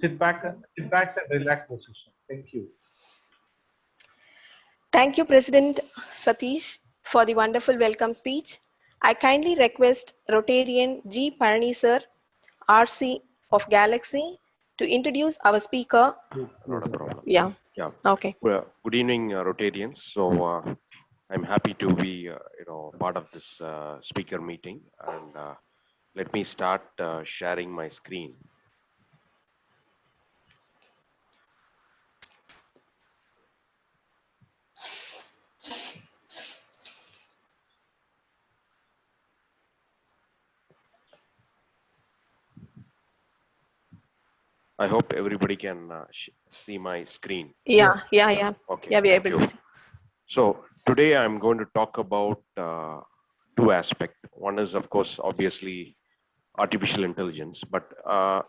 sit back and relax position. Thank you. Thank you, President Satish, for the wonderful welcome speech. I kindly request Rotarian G. Parani sir, RC of Galaxy, to introduce our speaker. Not a problem. Yeah. Yeah. Okay. Well, good evening, Rotarians. So I'm happy to be, part of this speaker meeting. And let me start sharing my screen. I hope everybody can see my screen. Yeah. Okay. Yeah, we're able to see. So today I'm going to talk about two aspects. One is, of course, obviously artificial intelligence, but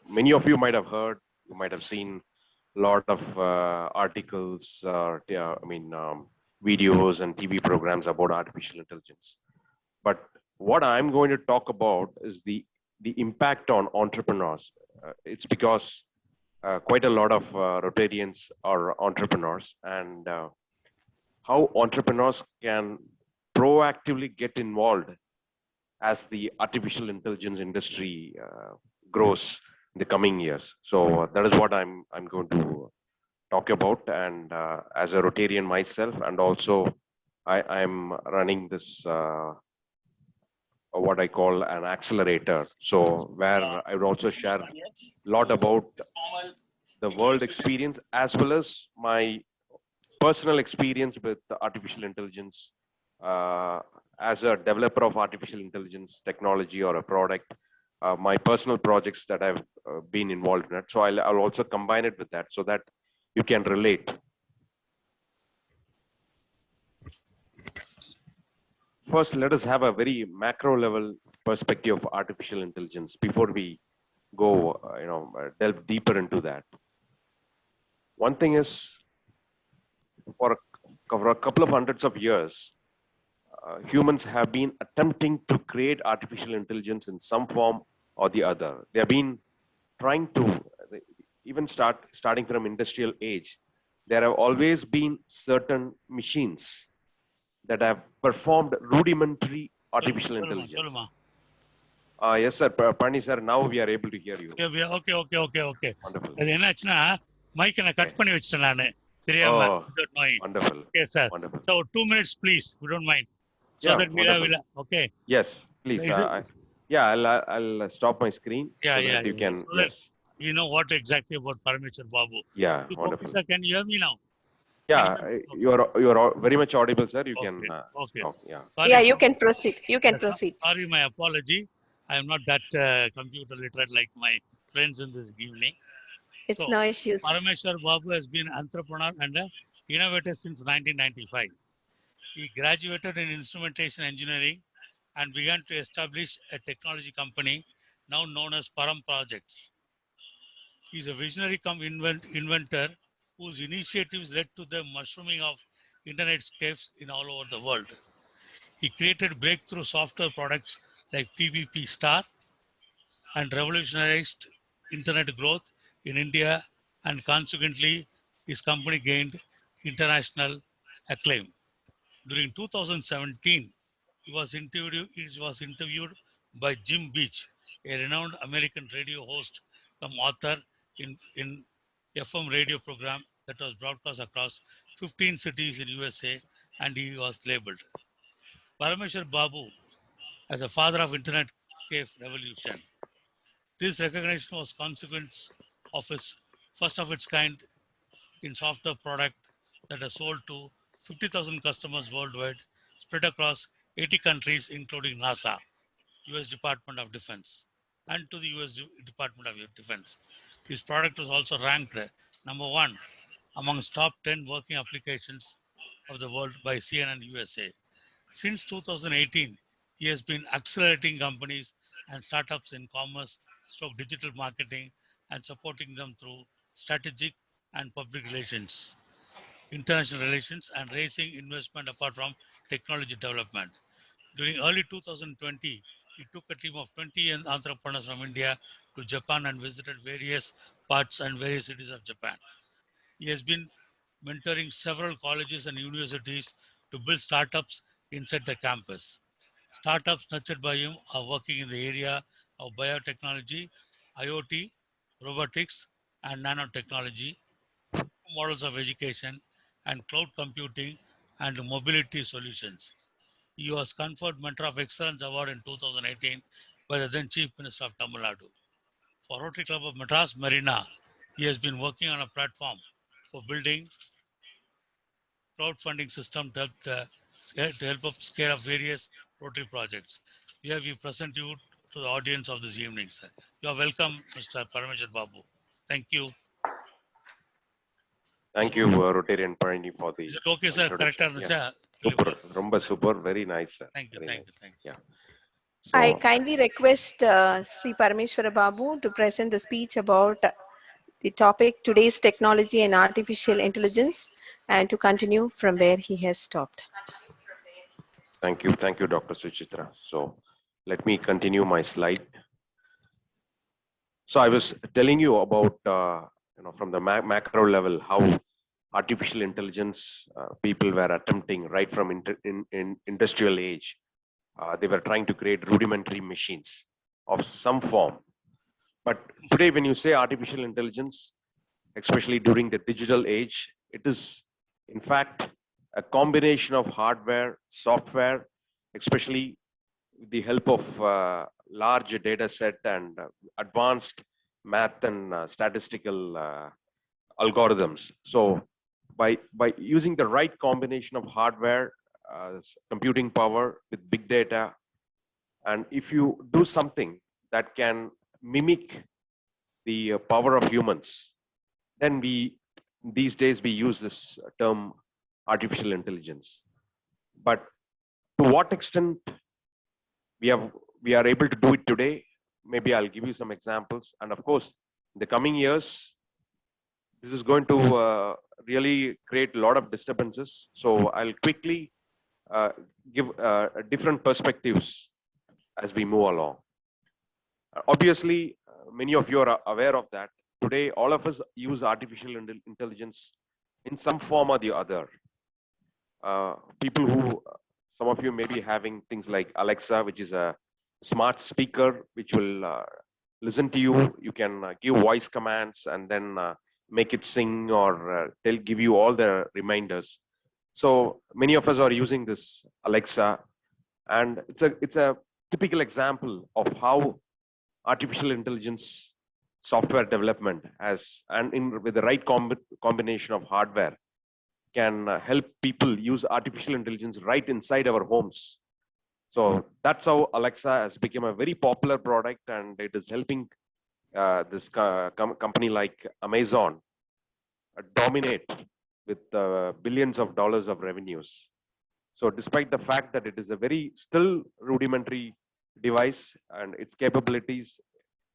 many of you might have heard, you might have seen a lot of articles, videos and TV programs about artificial intelligence. But what I'm going to talk about is the impact on entrepreneurs. It's because quite a lot of Rotarians are entrepreneurs, and how entrepreneurs can proactively get involved as the artificial intelligence industry grows in the coming years. So that is what I'm going to talk about. And as a Rotarian myself, and also I'm running this what I call an accelerator. So where I would also share a lot about the world experience as well as my personal experience with artificial intelligence as a developer of artificial intelligence technology or a product, my personal projects that I've been involved in it. So I'll also combine it with that so that you can relate. First, let us have a very macro level perspective of artificial intelligence before we go, delve deeper into that. One thing is, for a couple of hundreds of years, humans have been attempting to create artificial intelligence in some form or the other. They have been trying to, even starting from industrial age, there have always been certain machines that have performed rudimentary artificial intelligence. Yes, sir. Pani sir, now we are able to hear you. Okay. Wonderful. Mic and cut pani vechitana. Oh, wonderful. Okay, sir. Wonderful. So 2 minutes, please. We don't mind. So yeah, that we'll okay. Yes, please. I'll stop my screen so that you can. So yes. You know what exactly about Parameshwar Babu. Yeah, So, wonderful. Sir, can you hear me now? Yeah, you are very much audible, sir. You okay. can. Okay. Stop. Yeah. Sorry, yeah, you can proceed. You can proceed. Sorry, my apology. I am not that computer literate like my friends in this evening. It's no issues. Parameshwar Babu has been an entrepreneur and an innovator since 1995. He graduated in instrumentation engineering and began to establish a technology company now known as Param Projects. He is a visionary inventor whose initiatives led to the mushrooming of internetscapes in all over the world. He created breakthrough software products like PVP Star and revolutionized internet growth in India, and consequently, his company gained international acclaim. During 2017, he was interviewed by Jim Beach, a renowned American radio host come author in FM radio program that was broadcast across 15 cities in USA, and he was labeled Parameshwar Babu as a father of internet cave revolution. This recognition was consequence of his first of its kind in software product that has sold to 50,000 customers worldwide, spread across 80 countries, including NASA, US Department of Defense, and to the US Department of Defense. His product was also ranked number 1 amongst top 10 working applications of the world by CNN USA. Since 2018, he has been accelerating companies and startups in commerce, digital marketing, and supporting them through strategic and public relations, international relations, and raising investment apart from technology development. During early 2020, he took a team of 20 entrepreneurs from India to Japan and visited various parts and various cities of Japan. He has been mentoring several colleges and universities to build startups inside the campus. Startups nurtured by him are working in the area of biotechnology, IoT, robotics, and nanotechnology, models of education, and cloud computing and mobility solutions. He was conferred Mentor of Excellence Award in 2018 by the then Chief Minister of Tamil Nadu. For Rotary Club of Madras Marina, he has been working on a platform for building crowdfunding system to help up scale up various Rotary projects. Here we present you to the audience of this evening, sir. You are welcome, Mr. Parameshwar Babu. Thank you. Thank you, Rotarian Parani, for the Is it okay, sir? Correct, introduction. Yeah. yeah. Super, rumba super, very nice, sir. Thank you, Very thank nice. you, thank you. Yeah. I So, kindly request Sri Parameshwar Babu to present the speech about the topic today's technology and artificial intelligence and to continue from where he has stopped. thank you, Dr. Suchitra. So, let me continue my slide. So, I was telling you about, from the macro level, how artificial intelligence people were attempting right from in industrial age. They were trying to create rudimentary machines of some form. But today, when you say artificial intelligence, especially during the digital age, it is in fact a combination of hardware, software, especially with the help of large data set and advanced math and statistical algorithms. So by using the right combination of hardware, computing power with big data, and if you do something that can mimic the power of humans, then these days we use this term artificial intelligence. But to what extent we are able to do it today, maybe I'll give you some examples. And of course, in the coming years, this is going to really create a lot of disturbances. So I'll quickly give different perspectives as we move along. Obviously, many of you are aware of that. Today, all of us use artificial intelligence in some form or the other. People who, some of you may be having things like Alexa, which is a smart speaker, which will listen to you. You can give voice commands and then make it sing or they'll give you all the reminders. So many of us are using this Alexa, and it's a typical example of how artificial intelligence software development with the right combination of hardware can help people use artificial intelligence right inside our homes. So that's how Alexa has become a very popular product, and it is helping this company like Amazon dominate with billions of dollars of revenues. So despite the fact that it is a very still rudimentary device and its capabilities,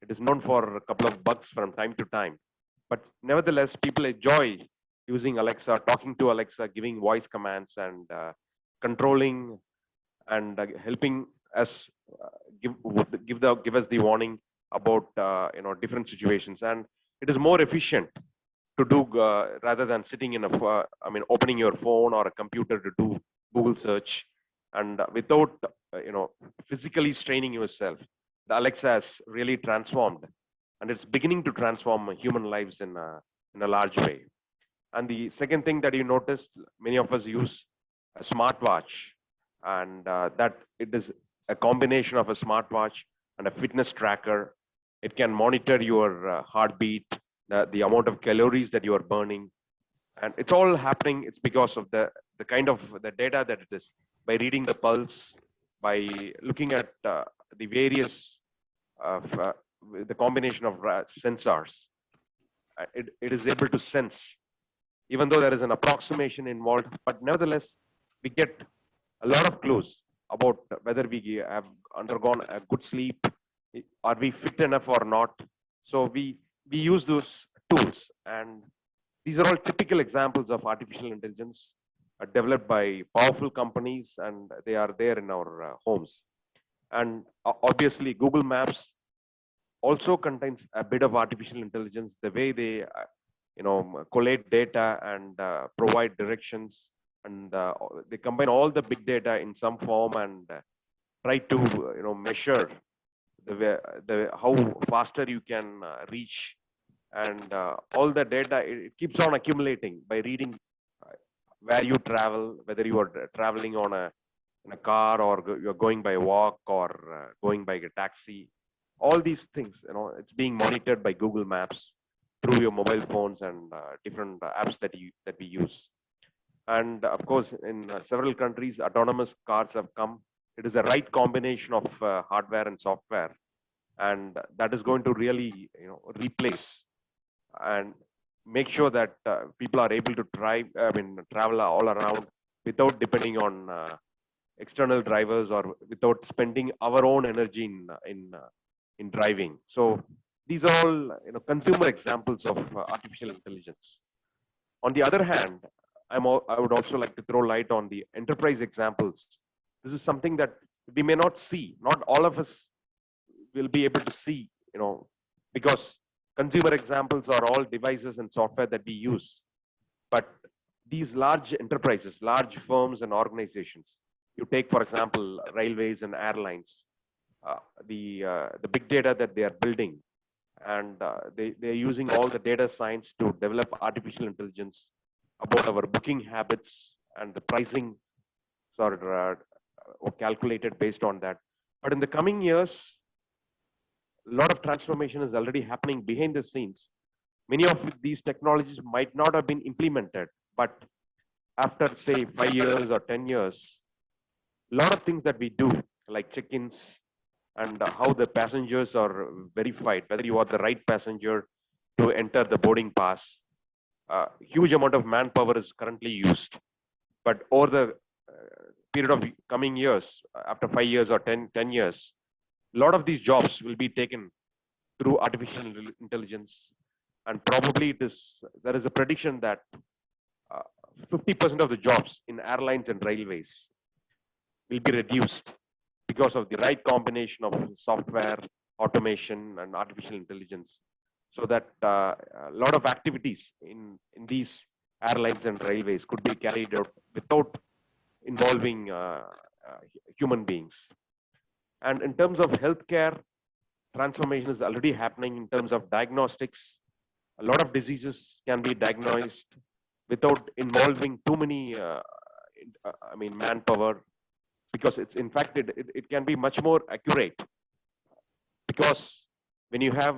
it is known for a couple of bugs from time to time. But nevertheless, people enjoy using Alexa, talking to Alexa, giving voice commands and controlling and helping us give us the warning about different situations. And it is more efficient to do rather than sitting in opening your phone or a computer to do Google search, and without physically straining yourself. The Alexa has really transformed, and it's beginning to transform human lives in a large way. And the second thing that you noticed, many of us use a smartwatch, and that it is a combination of a smartwatch and a fitness tracker. It can monitor your heartbeat, the amount of calories that you are burning, and it's all happening. It's because of the kind of the data that it is, by reading the pulse, by looking at the various the combination of sensors. It is able to sense, even though there is an approximation involved, but nevertheless we get a lot of clues about whether we have undergone a good sleep, are we fit enough or not. So we use those tools, and these are all typical examples of artificial intelligence developed by powerful companies, and they are there in our homes. And obviously Google Maps also contains a bit of artificial intelligence, the way they collate data and provide directions, and they combine all the big data in some form and try to measure the how faster you can reach, and all the data, it keeps on accumulating by reading where you travel, whether you are traveling on in a car, or you're going by walk, or going by a taxi. All these things, it's being monitored by Google Maps through your mobile phones and different apps that we use. And of course, in several countries, autonomous cars have come. It is a right combination of hardware and software, and that is going to really replace and make sure that people are able to travel all around without depending on external drivers, or without spending our own energy in driving. So these are all consumer examples of artificial intelligence. On the other hand, I would also like to throw light on the enterprise examples. This is something that we may not see. Not all of us will be able to see, because consumer examples are all devices and software that we use. But these large enterprises, large firms and organizations, you take, for example, railways and airlines, the big data that they are building, and they're using all the data science to develop artificial intelligence about our booking habits, and the pricing are calculated based on that. But in the coming years, a lot of transformation is already happening behind the scenes. Many of these technologies might not have been implemented, but after say 5 years or 10 years, a lot of things that we do, like check-ins, and how the passengers are verified, whether you are the right passenger to enter the boarding pass. Huge amount of manpower is currently used, but over the period of coming years, after 5 years or 10 years, a lot of these jobs will be taken through artificial intelligence. And probably there is a prediction that 50% of the jobs in airlines and railways will be reduced because of the right combination of software, automation, and artificial intelligence. So that a lot of activities in these airlines and railways could be carried out without involving human beings. And in terms of healthcare, transformation is already happening in terms of diagnostics. A lot of diseases can be diagnosed without involving too many manpower, because it's in fact it can be much more accurate, because when you have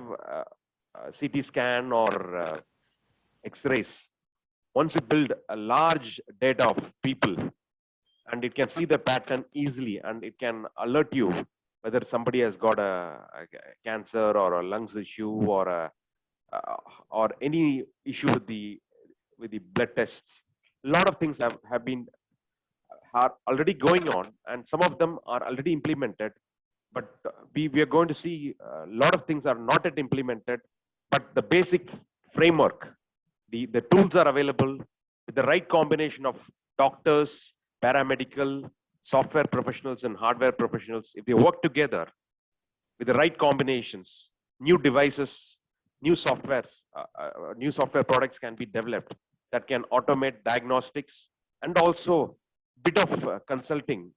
a CT scan or x-rays, once you build a large data of people, and it can see the pattern easily, and it can alert you whether somebody has got a cancer or a lungs issue, or any issue with the blood tests. A lot of things are already going on, and some of them are already implemented, but we are going to see a lot of things are not yet implemented. But the basic framework, the tools are available with the right combination of doctors, paramedical, software professionals, and hardware professionals. If they work together with the right combinations, new devices, new software products can be developed that can automate diagnostics and also bit of consulting.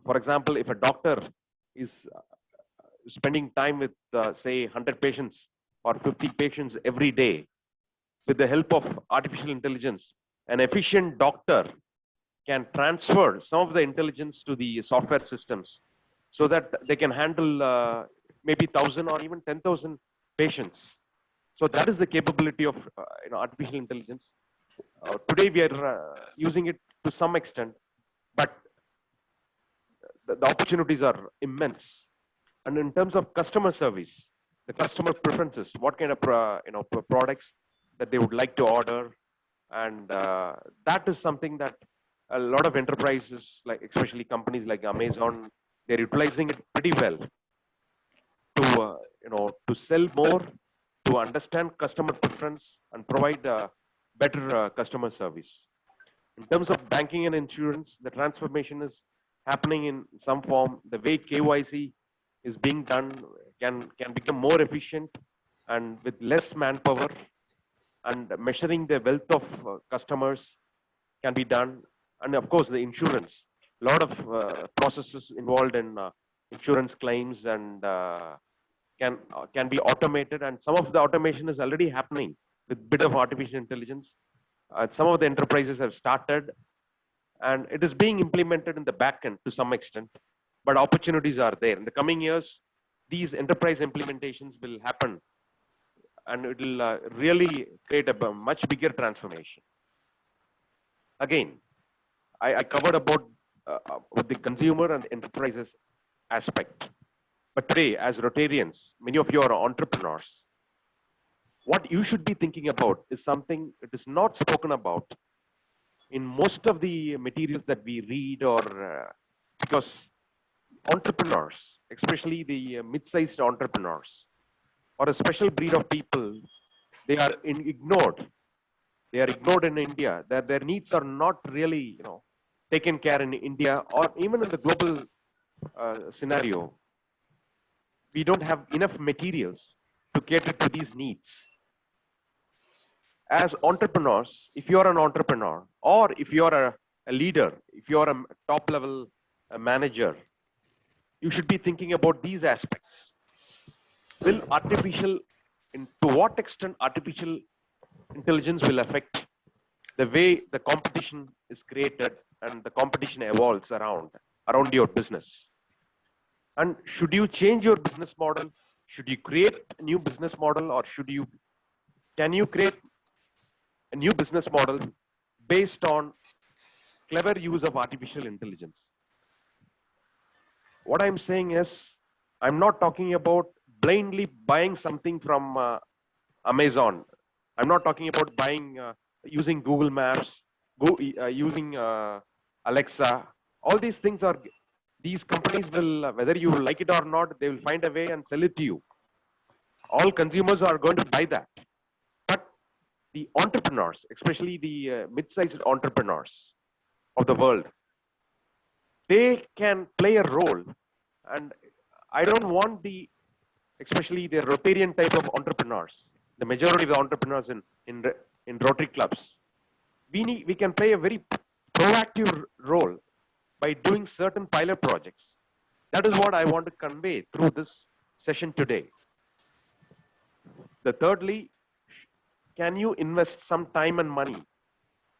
For example, if a doctor is spending time with say 100 patients or 50 patients every day, with the help of artificial intelligence, an efficient doctor can transfer some of the intelligence to the software systems, so that they can handle maybe 1,000 or even 10,000 patients. So that is the capability of artificial intelligence. Today we are using it to some extent, but the opportunities are immense. And in terms of customer service, the customer preferences, what kind of products that they would like to order, and that is something that a lot of enterprises, like especially companies like Amazon, they're utilizing it pretty well to sell more, to understand customer preference, and provide better customer service. In terms of banking and insurance, the transformation is happening in some form. The way KYC is being done can become more efficient and with less manpower, and measuring the wealth of customers can be done. And of course, the insurance, a lot of processes involved in insurance claims and can be automated, and some of the automation is already happening with bit of artificial intelligence. Some of the enterprises have started, and it is being implemented in the back end to some extent, but opportunities are there. In the coming years, these enterprise implementations will happen, and it will really create a much bigger transformation. Again, I covered about the consumer and enterprises aspect. But today, as Rotarians, many of you are entrepreneurs. What you should be thinking about is something that is not spoken about in most of the materials that we read, or because entrepreneurs, especially the mid-sized entrepreneurs, or a special breed of people, they are ignored. They are ignored in India. That their needs are not really, taken care in India, or even in the global scenario. We don't have enough materials to cater to these needs. As entrepreneurs, if you are an entrepreneur, or if you are a leader, if you are a top level manager, you should be thinking about these aspects. To what extent artificial intelligence will affect the way the competition is created and the competition evolves around your business? And should you change your business model? Should you create a new business model, or can you create a new business model based on clever use of artificial intelligence? What I'm saying is, I'm not talking about blindly buying something from Amazon. I'm not talking about buying, using Google Maps, using Alexa. All these things these companies will, whether you like it or not, they will find a way and sell it to you. All consumers are going to buy that. But the entrepreneurs, especially the mid-sized entrepreneurs of the world, they can play a role. And I don't want especially the Rotarian type of entrepreneurs, the majority of the entrepreneurs in Rotary clubs, we can play a very proactive role by doing certain pilot projects. That is what I want to convey through this session today. Thirdly, can you invest some time and money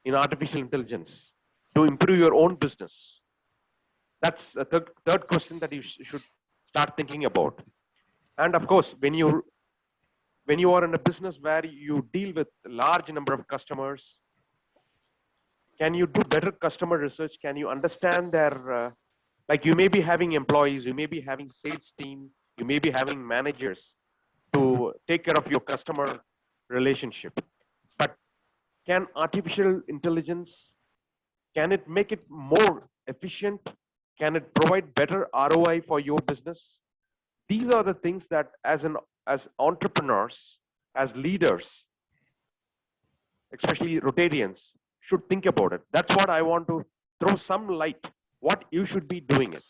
in artificial intelligence to improve your own business? That's a third question that you should start thinking about. And of course, when you are in a business where you deal with a large number of customers, can you do better customer research? Can you understand their, like you may be having employees, you may be having sales team, you may be having managers to take care of your customer relationship. But can artificial intelligence, can it make it more efficient? Can it provide better ROI for your business? These are the things that as entrepreneurs, as leaders, especially Rotarians, should think about it. That's what I want to throw some light, what you should be doing it.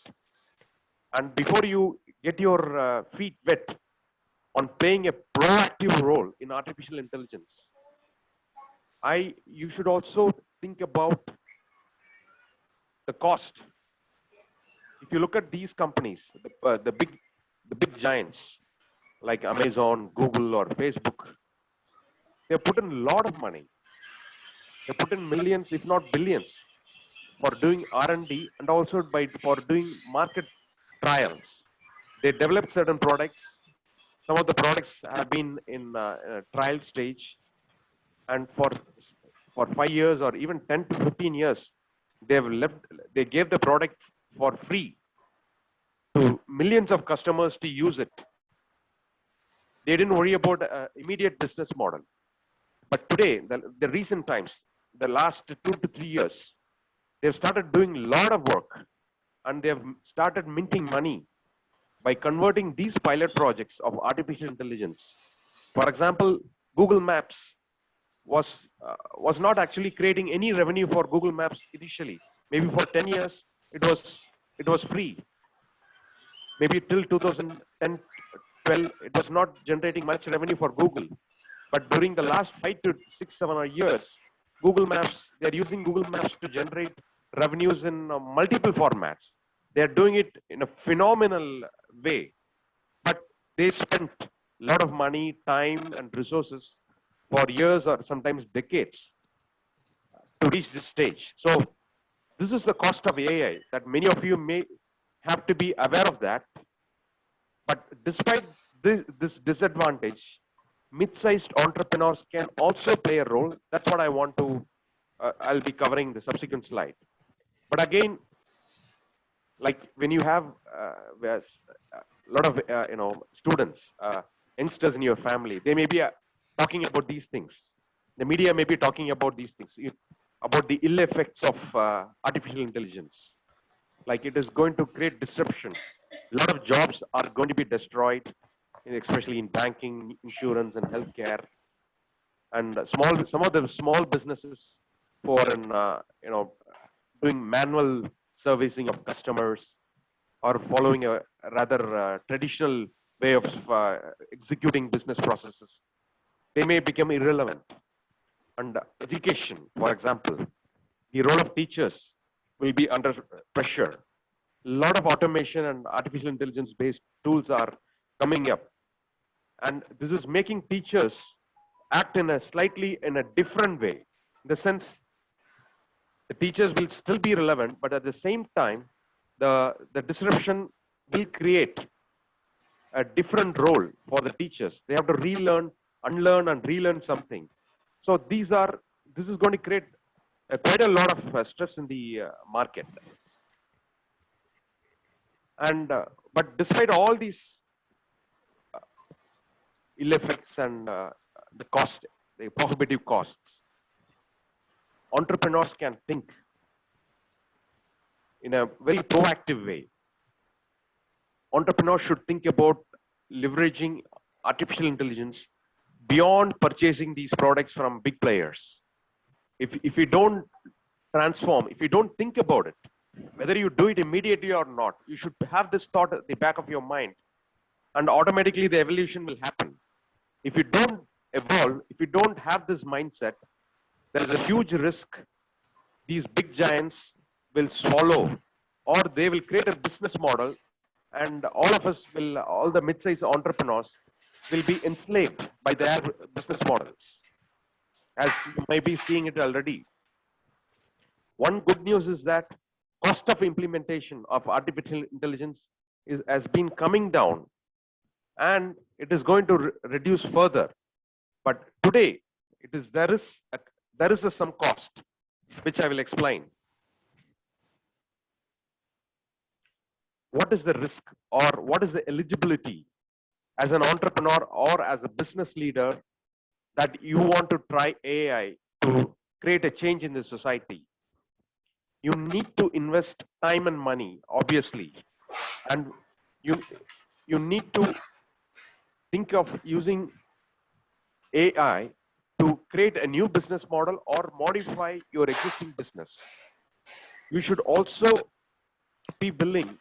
And before you get your feet wet on playing a proactive role in artificial intelligence, you should also think about the cost. If you look at these companies, the big giants like Amazon, Google, or Facebook, they put in a lot of money. They put in millions, if not billions, for doing R&D and also for doing market trials. They developed certain products. Some of the products have been in trial stage, and for 5 years or even 10 to 15 years, they gave the product for free to millions of customers to use it. They didn't worry about immediate business model. But today, the recent times, the last 2 to 3 years, they've started doing a lot of work, and they've started minting money by converting these pilot projects of artificial intelligence. For example, Google Maps was not actually creating any revenue for Google Maps initially. Maybe for 10 years, it was free. Maybe till 2010, 2012, it was not generating much revenue for Google. But during the last 5 to 6, 7 years, Google Maps, they're using Google Maps to generate revenues in multiple formats. They're doing it in a phenomenal way. But they spent a lot of money, time, and resources for years or sometimes decades to reach this stage. So this is the cost of AI that many of you may have to be aware of that. But despite this disadvantage, mid-sized entrepreneurs can also play a role. That's what I want to, I'll be covering the subsequent slide. But again, like when you have a lot of students, youngsters in your family, they may be talking about these things. The media may be talking about these things, about the ill effects of artificial intelligence. Like it is going to create disruption. A lot of jobs are going to be destroyed, especially in banking, insurance, and healthcare. And some of the small businesses for doing manual servicing of customers or following a rather traditional way of executing business processes, they may become irrelevant. And education, for example, the role of teachers will be under pressure. A lot of automation and artificial intelligence based tools are coming up. And this is making teachers act in a different way. In the sense, the teachers will still be relevant, but at the same time, the disruption will create a different role for the teachers. They have to relearn, unlearn, and relearn something. So this is going to create quite a lot of stress in the market. And but despite all these ill effects and the prohibitive costs, entrepreneurs can think in a very proactive way. Entrepreneurs should think about leveraging artificial intelligence beyond purchasing these products from big players. If you don't transform, if you don't think about it, whether you do it immediately or not, you should have this thought at the back of your mind, and automatically the evolution will happen. If you don't evolve, if you don't have this mindset, there is a huge risk these big giants will swallow, or they will create a business model, and all the mid-sized entrepreneurs will be enslaved by their business models, as you may be seeing it already. One good news is that cost of implementation of artificial intelligence has been coming down, and it is going to reduce further. But today, there is some cost, which I will explain. What is the risk, or what is the eligibility as an entrepreneur or as a business leader that you want to try AI to create a change in the society? You need to invest time and money, obviously, and you need to think of using AI to create a new business model or modify your existing business. You should also be willing.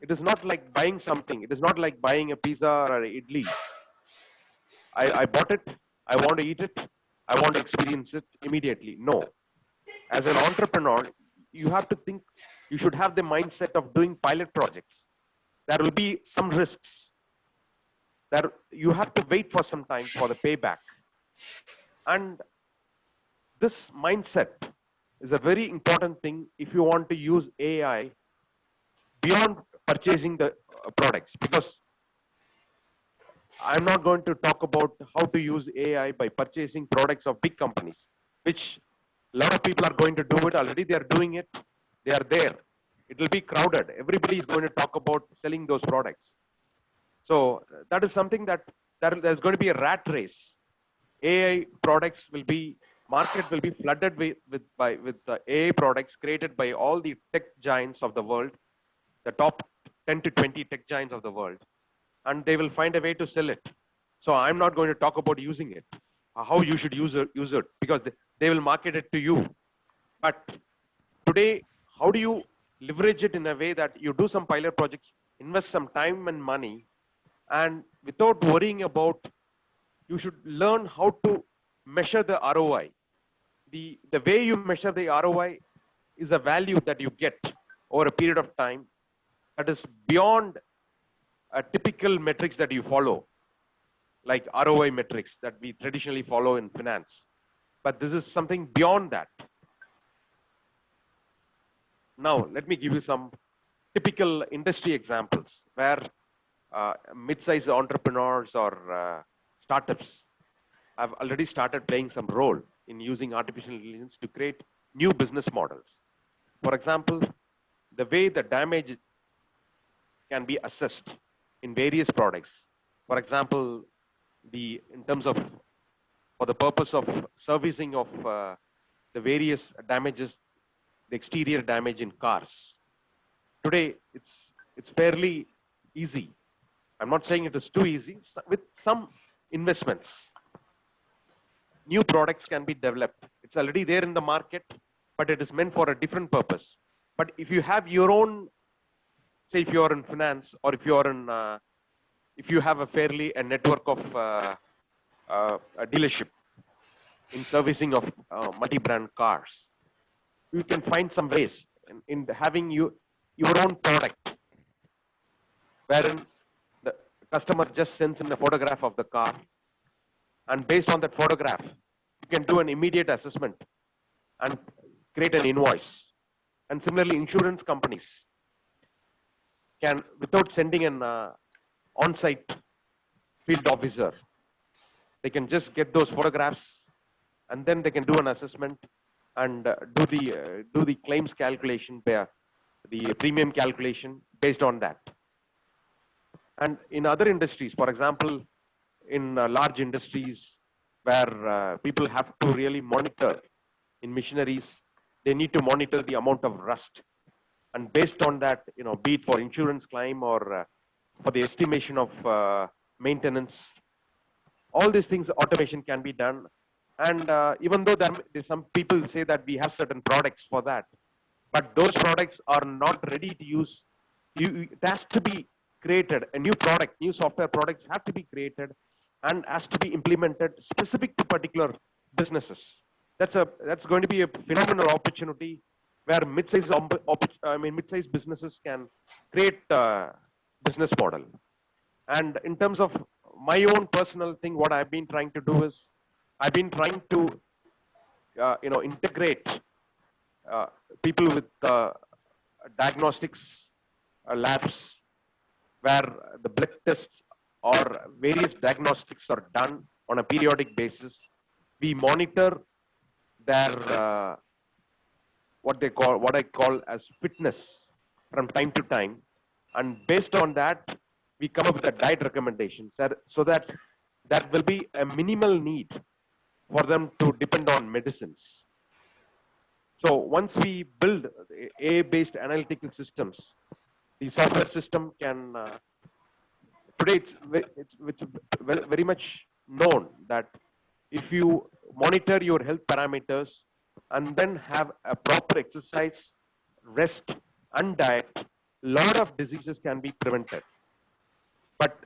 It is not like buying something. It is not like buying a pizza or an idli. I bought it. I want to eat it. I want to experience it immediately. No. As an entrepreneur, you have to think, you should have the mindset of doing pilot projects. There will be some risks. You have to wait for some time for the payback. And this mindset is a very important thing if you want to use AI beyond purchasing the products, because I'm not going to talk about how to use AI by purchasing products of big companies, which a lot of people are going to do it already. They are doing it. They are there. It will be crowded. Everybody is going to talk about selling those products. So that is something that there's going to be a rat race. AI products market will be flooded with AI products created by all the tech giants of the world, the top 10 to 20 tech giants of the world, and they will find a way to sell it. So I'm not going to talk about using it, how you should use it, because they will market it to you. But today, how do you leverage it in a way that you do some pilot projects, invest some time and money, and without worrying about, you should learn how to measure the ROI. The way you measure the ROI is a value that you get over a period of time that is beyond a typical metrics that you follow, like ROI metrics that we traditionally follow in finance. But this is something beyond that. Now, let me give you some typical industry examples where mid-sized entrepreneurs or startups have already started playing some role in using artificial intelligence to create new business models. For example, the way the damage can be assessed in various products. For example, in terms of, for the purpose of servicing of the various damages, the exterior damage in cars. Today, it's fairly easy. I'm not saying it is too easy. With some investments, new products can be developed. It's already there in the market, but it is meant for a different purpose. But if you have your own, say if you're in finance, or if you're in, if you have a network of a dealership in servicing of multi-brand cars, you can find some ways in having your own product, wherein the customer just sends in a photograph of the car, and based on that photograph, you can do an immediate assessment and create an invoice. And similarly, insurance companies can, without sending an on-site field officer, they can just get those photographs, and then they can do an assessment and do the claims calculation, the premium calculation based on that. And in other industries, for example, in large industries where people have to really monitor in machineries, they need to monitor the amount of rust. And based on that, be it for insurance claim or for the estimation of maintenance, all these things, automation can be done. And even though some people say that we have certain products for that, but those products are not ready to use. It has to be created, a new product, new software products have to be created and has to be implemented specific to particular businesses. That's going to be a phenomenal opportunity where mid-sized businesses can create a business model. And in terms of my own personal thing, what I've been trying to do is, I've been trying to integrate people with diagnostics labs where the blood tests or various diagnostics are done on a periodic basis. We monitor their what I call as fitness from time to time, and based on that, we come up with a diet recommendations so that there will be a minimal need for them to depend on medicines. So once we build AI-based analytical systems, the software system can, today it's very much known that if you monitor your health parameters and then have a proper exercise, rest and diet, a lot of diseases can be prevented. But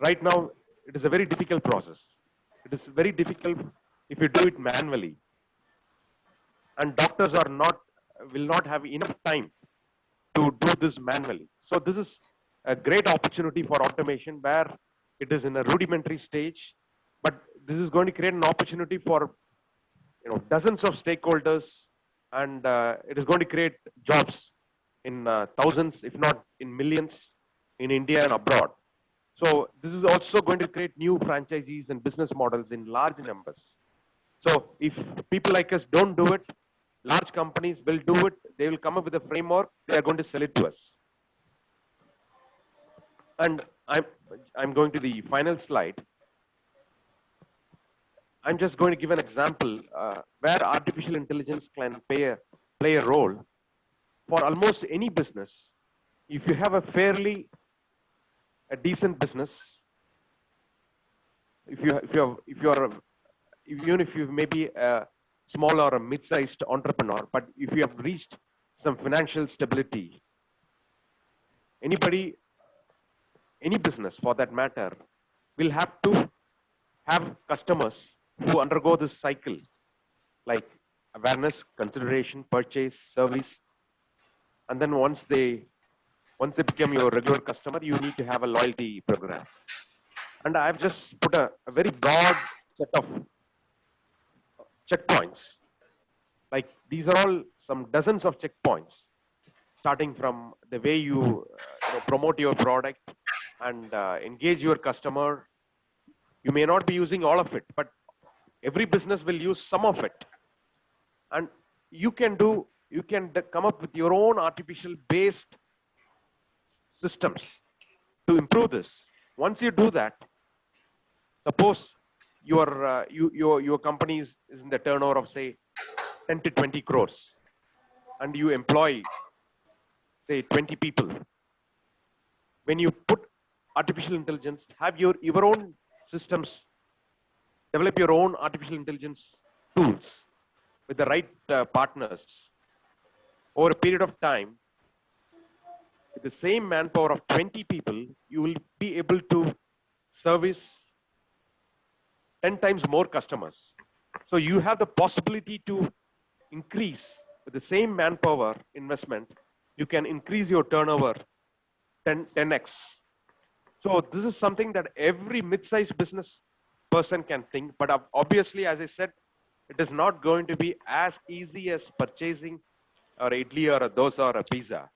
right now, it is a very difficult process. It is very difficult if you do it manually. And doctors will not have enough time to do this manually. So this is a great opportunity for automation where it is in a rudimentary stage, but this is going to create an opportunity for dozens of stakeholders, and it is going to create jobs in thousands, if not in millions, in India and abroad. So this is also going to create new franchisees and business models in large numbers. So if people like us don't do it, large companies will do it. They will come up with a framework. They are going to sell it to us. And I'm going to the final slide. I'm just going to give an example where artificial intelligence can play a role for almost any business. If you have a decent business, even if you may be a small or a mid-sized entrepreneur, but if you have reached some financial stability, any business for that matter, will have to have customers who undergo this cycle, like awareness, consideration, purchase, service. And then once they become your regular customer, you need to have a loyalty program. And I've just put a very broad set of checkpoints. Like these are all some dozens of checkpoints, starting from the way you promote your product and engage your customer. You may not be using all of it, but every business will use some of it. And you can come up with your own artificial based systems to improve this. Once you do that, suppose your company is in the turnover of say 10 to 20 crores, and you employ say 20 people. When you put artificial intelligence, have your own systems, develop your own artificial intelligence tools with the right partners over a period of time, with the same manpower of 20 people, you will be able to service 10 times more customers. So you have the possibility to increase with the same manpower investment, you can increase your turnover 10x. So this is something that every mid-sized business person can think, but obviously, as I said, it is not going to be as easy as purchasing or idli or a dosa or a pizza.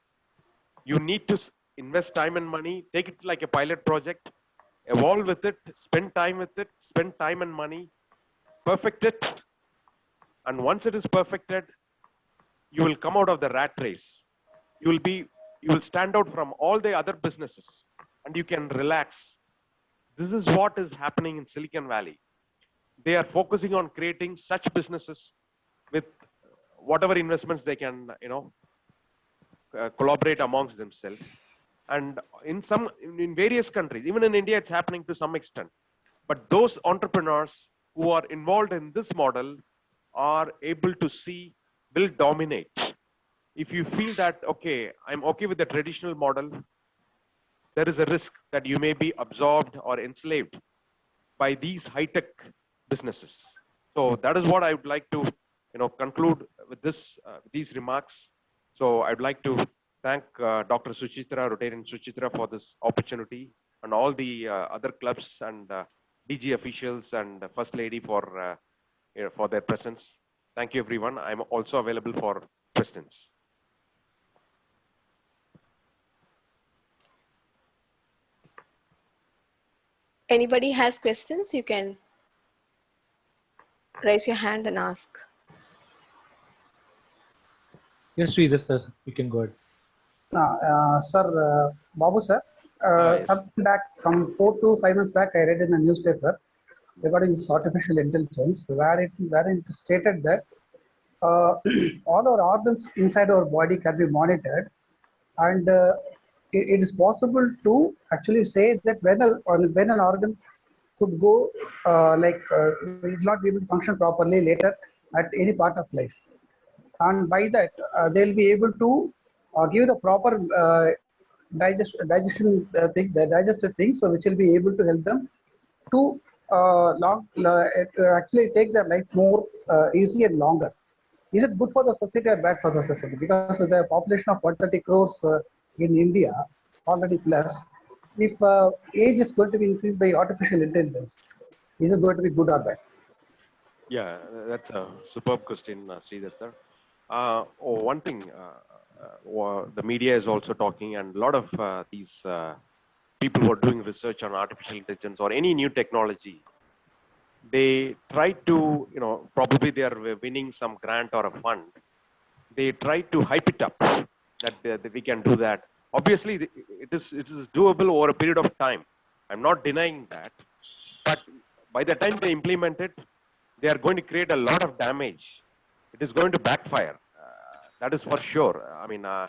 You need to invest time and money, take it like a pilot project, evolve with it, spend time and money, perfect it. And once it is perfected, you will come out of the rat race. You will stand out from all the other businesses and you can relax. This is what is happening in Silicon Valley. They are focusing on creating such businesses with whatever investments they can, collaborate amongst themselves. And in various countries, even in India, it's happening to some extent. But those entrepreneurs who are involved in this model are able to will dominate. If you feel that, okay, I'm okay with the traditional model, there is a risk that you may be absorbed or enslaved by these high-tech businesses. So that is what I would like to, conclude with these remarks. So I'd like to thank Dr. Suchitra, Rotarian Suchitra, for this opportunity, and all the other clubs and DG officials and First Lady for their presence. Thank you, everyone. I'm also available for questions. Anybody has questions, you can raise your hand and ask. Yes, Sridhar sir, you can go ahead. Sir, Babu sir, Yes. some 4 to 5 months back, I read in the newspaper regarding this artificial intelligence, wherein it stated that all our organs inside our body can be monitored, and it is possible to actually say that when an organ could go will not be able to function properly later at any part of life, and by that they'll be able to give the proper digestive things, so which will be able to help them to actually take their life more easy and longer. Is it good for the society or bad for the society? Because the population of 130 crores in India already plus, if age is going to be increased by artificial intelligence, is it going to be good or bad? Yeah, that's a superb question, Sridhar sir. One thing, the media is also talking, and a lot of these people who are doing research on artificial intelligence or any new technology, they try to, probably they are winning some grant or a fund. They try to hype it up that we can do that. Obviously, it is doable over a period of time. I'm not denying that, but by the time they implement it, they are going to create a lot of damage. It is going to backfire. That is for sure. I mean, I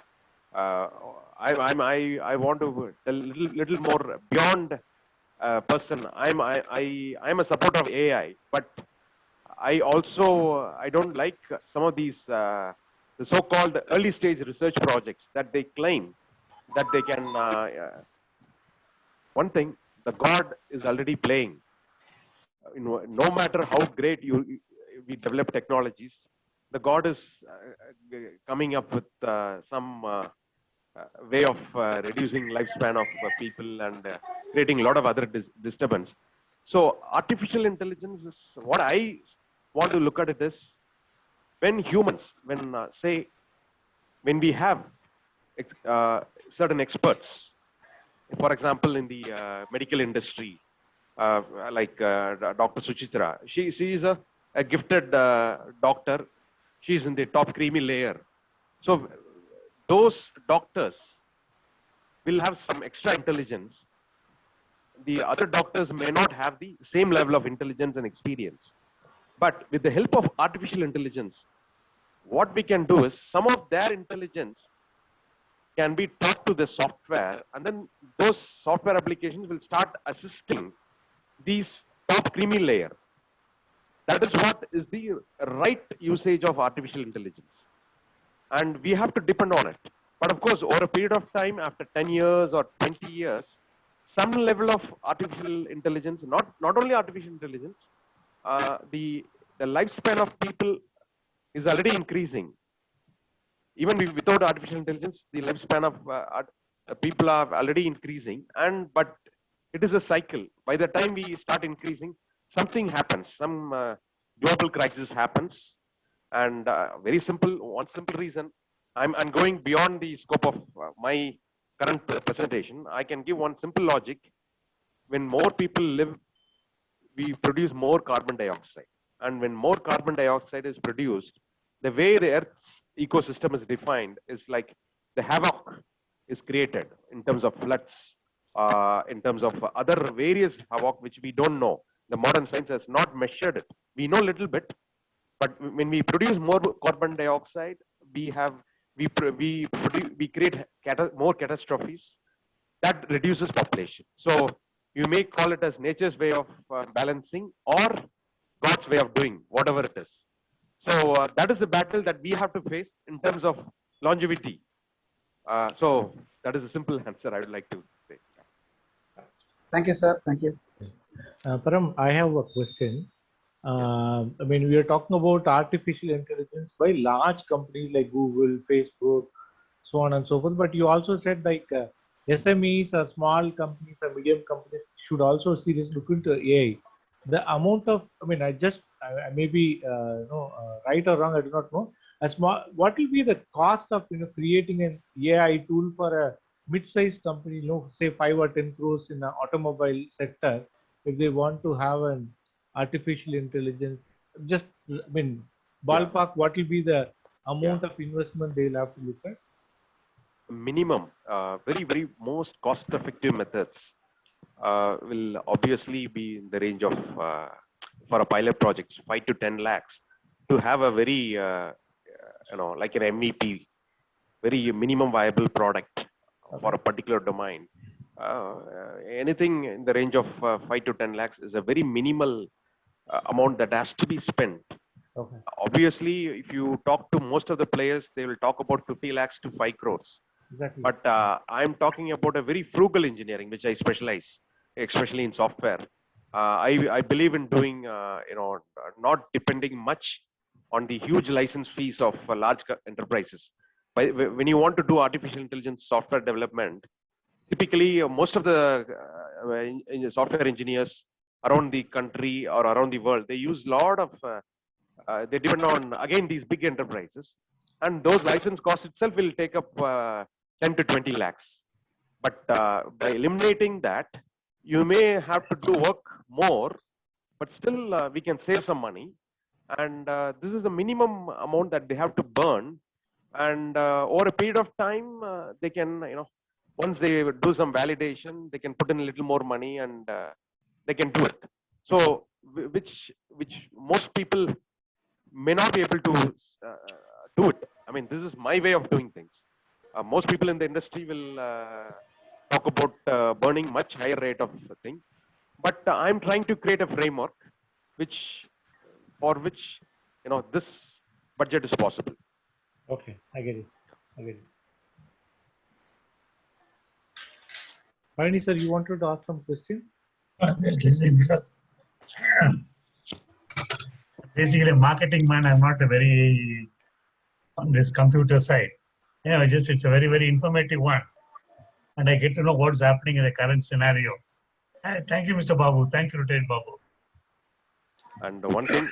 want to tell little more beyond person. I'm a supporter of AI, but I don't like some of these the so-called early stage research projects that they claim that they can one thing, the God is already playing. No matter how great we develop technologies, the God is coming up with some way of reducing lifespan of people and creating a lot of other disturbance. So artificial intelligence is what I want to look at it is when humans, when we have certain experts, for example, in the medical industry, like Dr. Suchitra, she is a gifted doctor. She's in the top creamy layer. So those doctors will have some extra intelligence. The other doctors may not have the same level of intelligence and experience. But with the help of artificial intelligence, what we can do is some of their intelligence can be taught to the software, and then those software applications will start assisting these top creamy layer. That is what is the right usage of artificial intelligence. And we have to depend on it. But of course, over a period of time, after 10 years or 20 years, some level of artificial intelligence, not only artificial intelligence, the lifespan of people is already increasing. Even without artificial intelligence, the lifespan of people are already increasing. But it is a cycle. By the time we start increasing, something happens. Some global crisis happens. And very simple, one simple reason, I'm going beyond the scope of my current presentation. I can give one simple logic. When more people live, we produce more carbon dioxide. And when more carbon dioxide is produced, the way the Earth's ecosystem is defined is like the havoc is created in terms of floods, in terms of other various havoc which we don't know. The modern science has not measured it. We know a little bit, but when we produce more carbon dioxide, we create more catastrophes that reduces population. So you may call it as nature's way of balancing or God's way of doing whatever it is. So that is the battle that we have to face in terms of longevity. So that is a simple answer I would like to say. Thank you, sir. Thank you. Param, I have a question. I mean, we are talking about artificial intelligence by large companies like Google, Facebook, so on and so forth. But you also said like SMEs or small companies or medium companies should also seriously look into AI. The amount of, I mean, I may be right or wrong, I do not know. What will be the cost of creating an AI tool for a mid-sized company, say 5 or 10 crores in the automobile sector, if they want to have an artificial intelligence? Just, I mean, ballpark, what will be the amount of investment they'll have to look at? Minimum, very most cost-effective methods will obviously be in the range of, for a pilot project, 5 to 10 lakhs to have a very, like an MVP, very minimum viable product for a particular domain. Anything in the range of 5 to 10 lakhs is a very minimal amount that has to be spent. Okay. Obviously, if you talk to most of the players, they will talk about 50 lakhs to 5 crores. Exactly. But I'm talking about a very frugal engineering, which I specialize, especially in software. I believe in doing, not depending much on the huge license fees of large enterprises. When you want to do artificial intelligence software development, typically most of the software engineers around the country or around the world, they use a lot of, they depend on, again, these big enterprises. And those license costs itself will take up 10 to 20 lakhs. But by eliminating that, you may have to do work more, but still we can save some money. And this is the minimum amount that they have to burn. And over a period of time, they can, once they do some validation, they can put in a little more money and they can do it. So, which most people may not be able to do it. I mean, this is my way of doing things. Most people in the industry will talk about burning much higher rate of thing, but I'm trying to create a framework for which this budget is possible. Okay, I get it. Parni sir, you wanted to ask some question? Just listening because basically a marketing man, I'm not a very on this computer side. Just it's a very, very informative one. And I get to know what's happening in the current scenario. Thank you, Mr. Babu. Thank you, Rotary Babu. And one thing,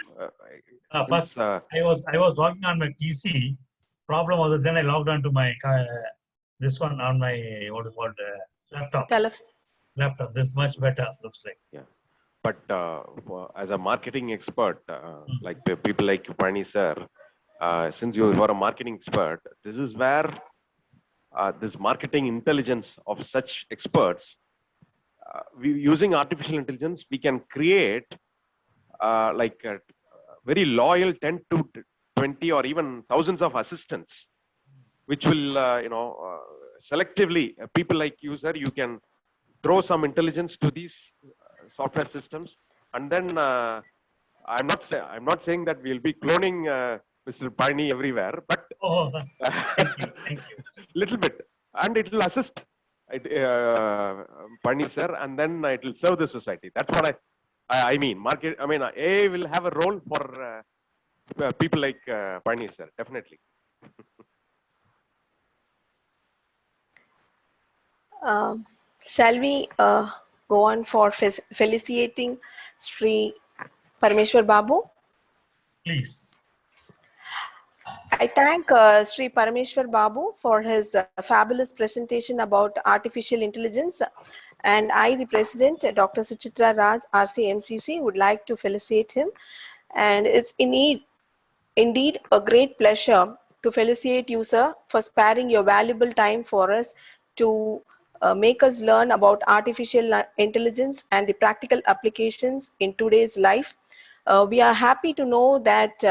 First, I was logging on my PC. Problem was that then I logged on to my this one on my what is called laptop. Laptop. This is much better. Looks like. Yeah, but as a marketing expert, like people like Parni sir, since you are a marketing expert, this is where this marketing intelligence of such experts, using artificial intelligence, we can create like very loyal 10 to 20 or even thousands of assistants, which will, selectively, people like you, sir, you can throw some intelligence to these software systems. And then I'm not saying that we'll be cloning Mr. Parni everywhere, but thank you. Little bit, and it will assist Parni sir, and then it will serve the society. That's what I mean. AI will have a role for people like Parni sir, definitely. Shall we go on for felicitating Sri Parameshwar Babu? Please. I thank Sri Parameshwar Babu for his fabulous presentation about artificial intelligence. And I, the President, Dr. Suchitra Raj, RCMCC, would like to felicitate him. And it's indeed a great pleasure to felicitate you, sir, for sparing your valuable time for us to make us learn about artificial intelligence and the practical applications in today's life. We are happy to know that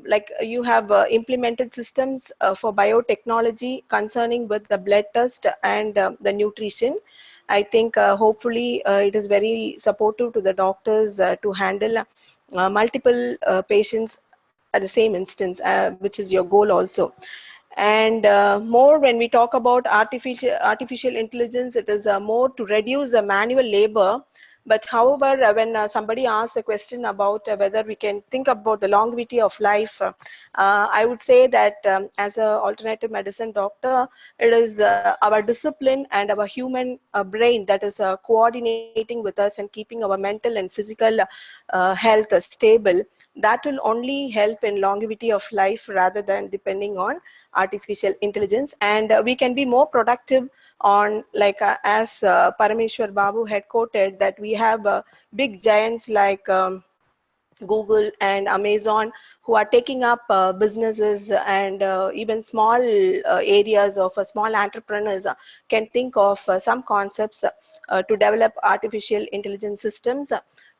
like you have implemented systems for biotechnology concerning with the blood test and the nutrition. I think hopefully it is very supportive to the doctors to handle multiple patients at the same instance, which is your goal also. And more when we talk about artificial intelligence, it is more to reduce the manual labor. But however, when somebody asks a question about whether we can think about the longevity of life, I would say that as an alternative medicine doctor, it is our discipline and our human brain that is coordinating with us and keeping our mental and physical health stable. That will only help in longevity of life rather than depending on artificial intelligence. And we can be more productive on, like as Parameshwar Babu had quoted, that we have big giants like Google and Amazon who are taking up businesses, and even small areas of small entrepreneurs can think of some concepts to develop artificial intelligence systems,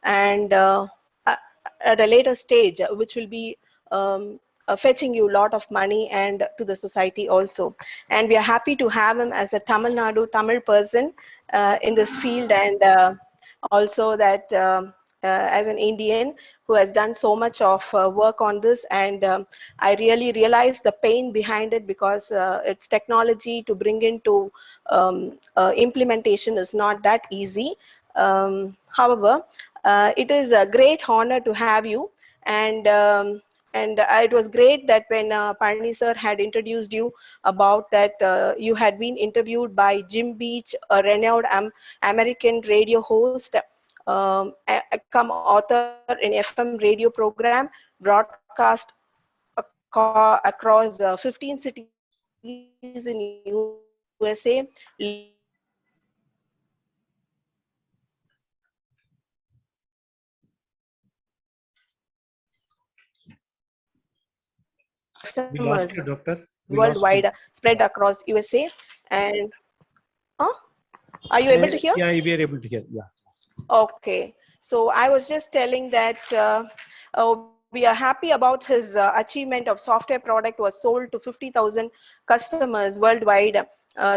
and at a later stage, which will be fetching you a lot of money and to the society also. And we are happy to have him as a Tamil person in this field, and also that as an Indian who has done so much of work on this. And I really realized the pain behind it, because it's technology to bring into implementation is not that easy. However, it is a great honor to have you. And it was great that when Parni sir had introduced you about that you had been interviewed by Jim Beach, a renowned American radio host, come author in FM radio program, broadcast across 15 cities in USA, leading We lost customers you, doctor. We lost worldwide, you. spread across USA. And are you able to hear? Yeah, we are able to hear. Yeah. Okay, so I was just telling that we are happy about his achievement of software product was sold to 50,000 customers worldwide,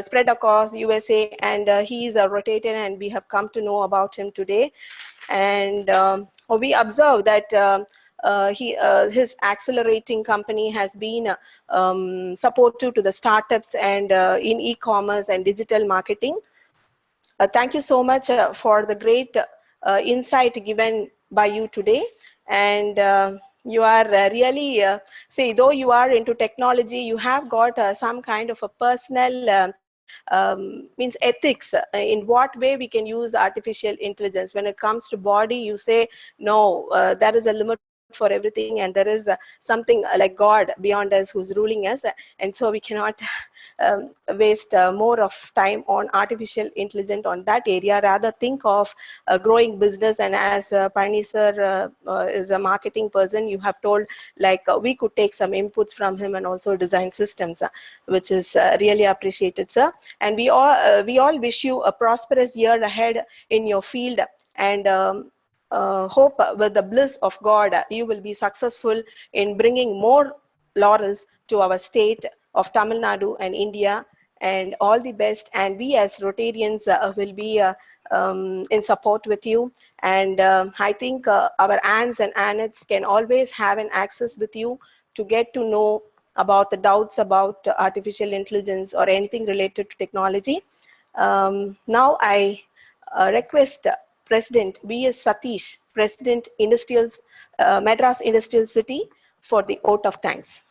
spread across USA, and he is a Rotarian, and we have come to know about him today. And we observe that his accelerating company has been supportive to the startups and in e-commerce and digital marketing. Thank you so much for the great insight given by you today. And you are really, see, though you are into technology, you have got some kind of a personal means ethics in what way we can use artificial intelligence. When it comes to body, you say, no, there is a limit for everything, and there is something like God beyond us who's ruling us. And so we cannot waste more of time on artificial intelligence on that area, rather think of a growing business. And as Parni sir is a marketing person, you have told like we could take some inputs from him and also design systems, which is really appreciated, sir. And we all wish you a prosperous year ahead in your field, and hope with the bliss of God you will be successful in bringing more laurels to our state of Tamil Nadu and India, and all the best. And we as Rotarians will be in support with you. And I think our aunts and aunts can always have an access with you to get to know about the doubts about artificial intelligence or anything related to technology. Now I request President B.S. Satish, President Industrials, Madras Industrial City, for the vote of thanks.